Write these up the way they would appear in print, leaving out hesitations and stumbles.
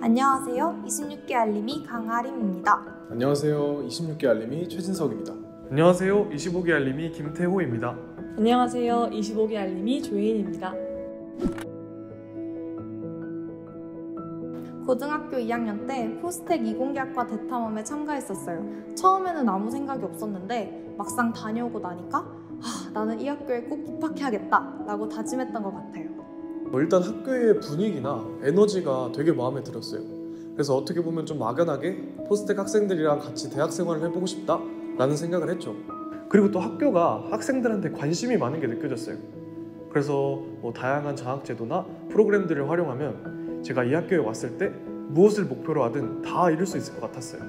안녕하세요. 26개 알림이 강아림입니다. 안녕하세요. 26개 알림이 최진석입니다. 안녕하세요. 25개 알림이 김태호입니다. 안녕하세요. 25개 알림이 조혜인입니다. 고등학교 2학년 때 포스텍 이공계학과 대탐험에 참가했었어요. 처음에는 아무 생각이 없었는데 막상 다녀오고 나니까 나는 이 학교에 꼭 입학해야겠다 라고 다짐했던 것 같아요. 일단 학교의 분위기나 에너지가 되게 마음에 들었어요. 그래서 어떻게 보면 좀 막연하게 포스텍 학생들이랑 같이 대학 생활을 해보고 싶다 라는 생각을 했죠. 그리고 또 학교가 학생들한테 관심이 많은 게 느껴졌어요. 그래서 다양한 장학제도나 프로그램들을 활용하면 제가 이 학교에 왔을 때 무엇을 목표로 하든 다 이룰 수 있을 것 같았어요.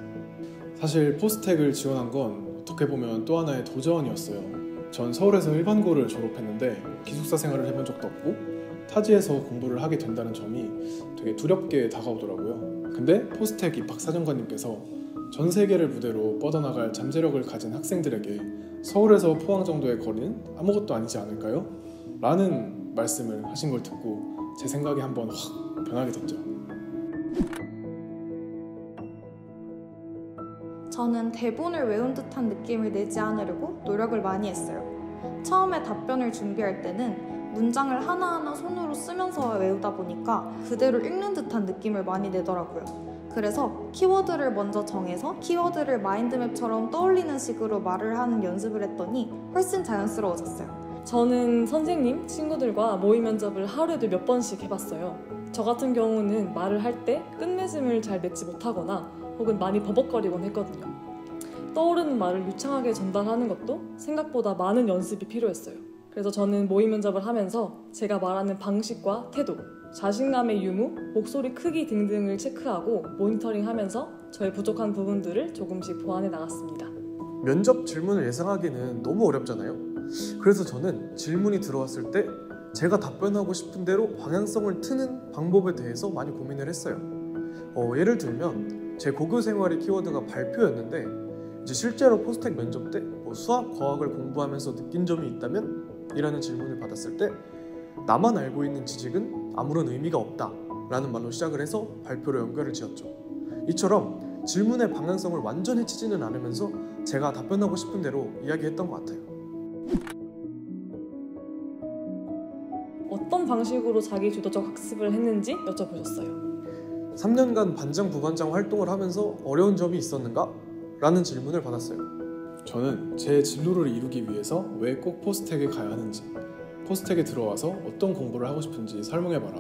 사실 포스텍을 지원한 건 어떻게 보면 또 하나의 도전이었어요. 전 서울에서 일반고를 졸업했는데 기숙사 생활을 해본 적도 없고 타지에서 공부를 하게 된다는 점이 되게 두렵게 다가오더라고요. 근데 포스텍 입학사정관님께서 전 세계를 무대로 뻗어나갈 잠재력을 가진 학생들에게 서울에서 포항 정도의 거리는 아무것도 아니지 않을까요? 라는 말씀을 하신 걸 듣고 제 생각이 한번 확 변하게 됐죠. 저는 대본을 외운 듯한 느낌을 내지 않으려고 노력을 많이 했어요. 처음에 답변을 준비할 때는 문장을 하나하나 손으로 쓰면서 외우다 보니까 그대로 읽는 듯한 느낌을 많이 내더라고요. 그래서 키워드를 먼저 정해서 키워드를 마인드맵처럼 떠올리는 식으로 말을 하는 연습을 했더니 훨씬 자연스러워졌어요. 저는 선생님, 친구들과 모의 면접을 하루에도 몇 번씩 해봤어요. 저 같은 경우는 말을 할 때 끝맺음을 잘 맺지 못하거나 혹은 많이 버벅거리곤 했거든요. 떠오르는 말을 유창하게 전달하는 것도 생각보다 많은 연습이 필요했어요. 그래서 저는 모의 면접을 하면서 제가 말하는 방식과 태도, 자신감의 유무, 목소리 크기 등등을 체크하고 모니터링하면서 저의 부족한 부분들을 조금씩 보완해 나갔습니다. 면접 질문을 예상하기는 너무 어렵잖아요. 그래서 저는 질문이 들어왔을 때 제가 답변하고 싶은 대로 방향성을 트는 방법에 대해서 많이 고민을 했어요. 예를 들면 제 고교 생활의 키워드가 발표였는데 이제 실제로 포스텍 면접 때 수학, 과학을 공부하면서 느낀 점이 있다면? 이라는 질문을 받았을 때 나만 알고 있는 지식은 아무런 의미가 없다 라는 말로 시작을 해서 발표로 연결을 지었죠. 이처럼 질문의 방향성을 완전히 치지는 않으면서 제가 답변하고 싶은 대로 이야기했던 것 같아요. 어떤 방식으로 자기 주도적 학습을 했는지 여쭤보셨어요. 3년간 반장, 부반장 활동을 하면서 어려운 점이 있었는가? 라는 질문을 받았어요. 저는 제 진로를 이루기 위해서 왜 꼭 포스텍에 가야 하는지, 포스텍에 들어와서 어떤 공부를 하고 싶은지 설명해봐라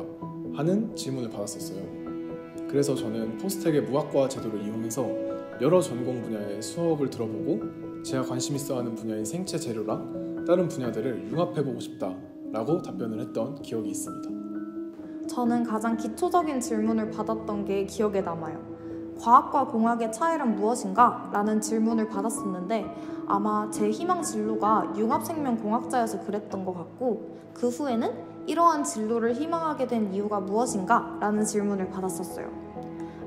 하는 질문을 받았었어요. 그래서 저는 포스텍의 무학과 제도를 이용해서 여러 전공 분야의 수업을 들어보고 제가 관심 있어 하는 분야인 생체 재료랑 다른 분야들을 융합해보고 싶다 라고 답변을 했던 기억이 있습니다. 저는 가장 기초적인 질문을 받았던 게 기억에 남아요. 과학과 공학의 차이란 무엇인가? 라는 질문을 받았었는데 아마 제 희망 진로가 융합생명공학자여서 그랬던 것 같고 그 후에는 이러한 진로를 희망하게 된 이유가 무엇인가? 라는 질문을 받았었어요.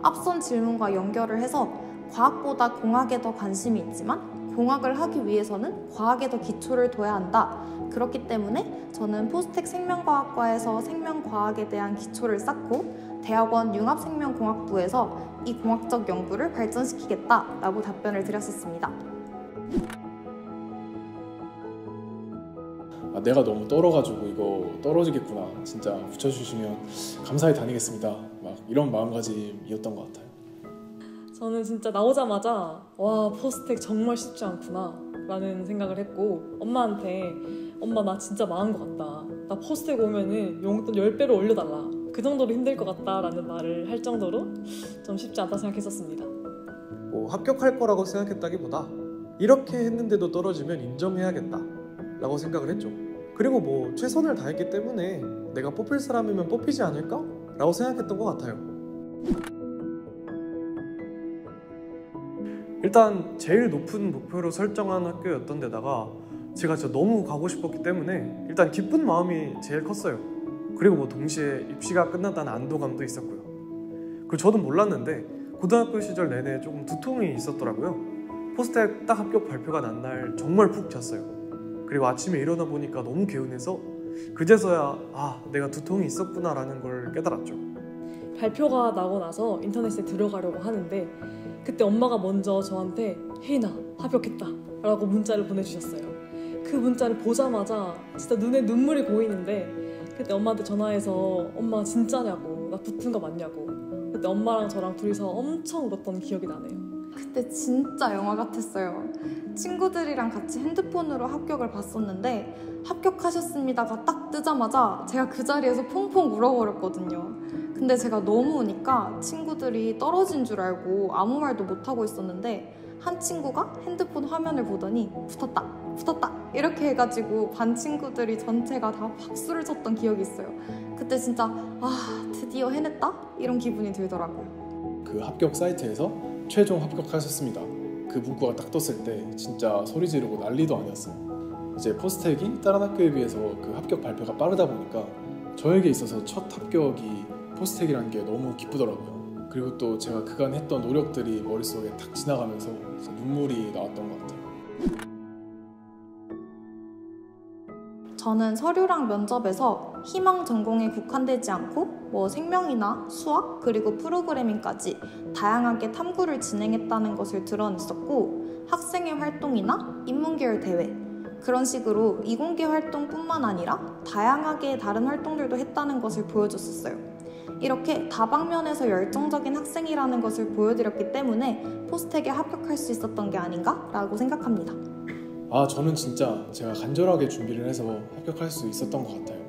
앞선 질문과 연결을 해서 과학보다 공학에 더 관심이 있지만 공학을 하기 위해서는 과학에 더 기초를 둬야 한다. 그렇기 때문에 저는 포스텍 생명과학과에서 생명과학에 대한 기초를 쌓고 대학원 융합생명공학부에서 이 공학적 연구를 발전시키겠다라고 답변을 드렸었습니다. 내가 너무 떨어가지고 이거 떨어지겠구나, 진짜 붙여주시면 감사히 다니겠습니다, 막 이런 마음가짐이었던 것 같아요. 저는 진짜 나오자마자 와, 포스텍 정말 쉽지 않구나 라는 생각을 했고 엄마한테 엄마 나 진짜 망한 것 같다, 나 포스텍 오면은 용돈 10배로 올려달라, 그 정도로 힘들 것 같다 라는 말을 할 정도로 좀 쉽지 않다 생각했었습니다. 합격할 거라고 생각했다기보다 이렇게 했는데도 떨어지면 인정해야겠다 라고 생각을 했죠. 그리고 최선을 다했기 때문에 내가 뽑힐 사람이면 뽑히지 않을까? 라고 생각했던 것 같아요. 일단 제일 높은 목표로 설정한 학교였던 데다가 제가 진짜 너무 가고 싶었기 때문에 일단 기쁜 마음이 제일 컸어요. 그리고 동시에 입시가 끝났다는 안도감도 있었고요. 그리고 저도 몰랐는데 고등학교 시절 내내 조금 두통이 있었더라고요. 포스텍 딱 합격 발표가 난 날 정말 푹 잤어요. 그리고 아침에 일어나 보니까 너무 개운해서 그제서야 내가 두통이 있었구나 라는 걸 깨달았죠. 발표가 나고 나서 인터넷에 들어가려고 하는데 그때 엄마가 먼저 저한테 혜인아 합격했다 라고 문자를 보내주셨어요. 그 문자를 보자마자 진짜 눈에 눈물이 고이는데 그때 엄마한테 전화해서 엄마 진짜냐고, 나 붙은 거 맞냐고, 그때 엄마랑 저랑 둘이서 엄청 울었던 기억이 나네요. 그때 진짜 영화 같았어요. 친구들이랑 같이 핸드폰으로 합격을 봤었는데 합격하셨습니다가 딱 뜨자마자 제가 그 자리에서 퐁퐁 울어버렸거든요. 근데 제가 너무 우니까 친구들이 떨어진 줄 알고 아무 말도 못하고 있었는데 한 친구가 핸드폰 화면을 보더니 붙었다 붙었다 이렇게 해가지고 반 친구들이 전체가 다 박수를 쳤던 기억이 있어요. 그때 진짜 드디어 해냈다? 이런 기분이 들더라고요. 그 합격 사이트에서 최종 합격하셨습니다. 그 문구가 딱 떴을 때 진짜 소리 지르고 난리도 아니었어요. 이제 포스텍이 다른 학교에 비해서 그 합격 발표가 빠르다 보니까 저에게 있어서 첫 합격이 포스텍이라는 게 너무 기쁘더라고요. 그리고 또 제가 그간 했던 노력들이 머릿속에 탁 지나가면서 눈물이 나왔던 것 같아요. 저는 서류랑 면접에서 희망 전공에 국한되지 않고 생명이나 수학 그리고 프로그래밍까지 다양하게 탐구를 진행했다는 것을 드러냈었고 학생회 활동이나 인문계열 대회 그런 식으로 이공계 활동뿐만 아니라 다양하게 다른 활동들도 했다는 것을 보여줬었어요. 이렇게 다방면에서 열정적인 학생이라는 것을 보여드렸기 때문에 포스텍에 합격할 수 있었던 게 아닌가라고 생각합니다. 저는 진짜 제가 간절하게 준비를 해서 합격할 수 있었던 것 같아요.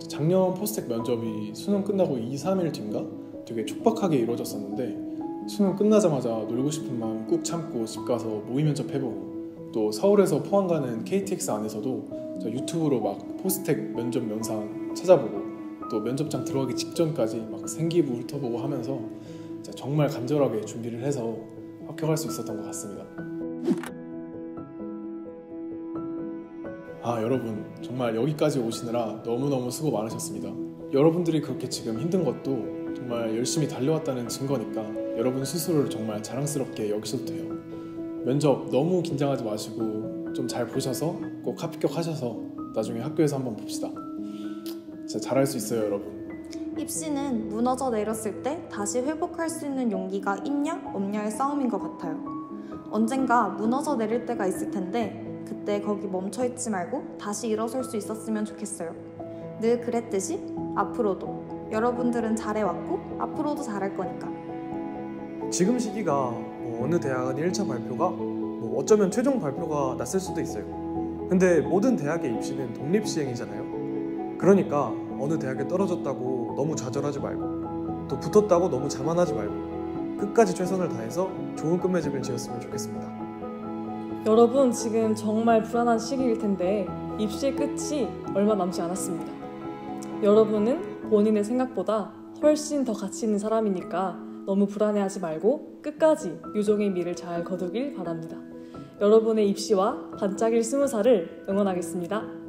작년 포스텍 면접이 수능 끝나고 2, 3일 뒤인가 되게 촉박하게 이루어졌었는데 수능 끝나자마자 놀고 싶은 마음 꾹 참고 집 가서 모의 면접 해보고 또 서울에서 포항 가는 KTX 안에서도 저 유튜브로 막 포스텍 면접 영상 찾아보고 또 면접장 들어가기 직전까지 막 생기부 훑어보고 하면서 정말 간절하게 준비를 해서 합격할 수 있었던 것 같습니다. 여러분 정말 여기까지 오시느라 너무너무 수고 많으셨습니다. 여러분들이 그렇게 지금 힘든 것도 정말 열심히 달려왔다는 증거니까 여러분 스스로를 정말 자랑스럽게 여기셔도 돼요. 면접 너무 긴장하지 마시고 좀 잘 보셔서 꼭 합격하셔서 나중에 학교에서 한번 봅시다. 진짜 잘할 수 있어요, 여러분. 입시는 무너져 내렸을 때 다시 회복할 수 있는 용기가 있냐 없냐의 싸움인 것 같아요. 언젠가 무너져 내릴 때가 있을 텐데 그때 거기 멈춰있지 말고 다시 일어설 수 있었으면 좋겠어요. 늘 그랬듯이 앞으로도 여러분들은 잘해왔고 앞으로도 잘할 거니까. 지금 시기가 어느 대학은 1차 발표가 어쩌면 최종 발표가 났을 수도 있어요. 근데 모든 대학의 입시는 독립시행이잖아요. 그러니까 어느 대학에 떨어졌다고 너무 좌절하지 말고 또 붙었다고 너무 자만하지 말고 끝까지 최선을 다해서 좋은 끝맺음을 지었으면 좋겠습니다. 여러분 지금 정말 불안한 시기일 텐데 입시의 끝이 얼마 남지 않았습니다. 여러분은 본인의 생각보다 훨씬 더 가치 있는 사람이니까 너무 불안해하지 말고 끝까지 유종의 미를 잘 거두길 바랍니다. 여러분의 입시와 반짝일 20살을 응원하겠습니다.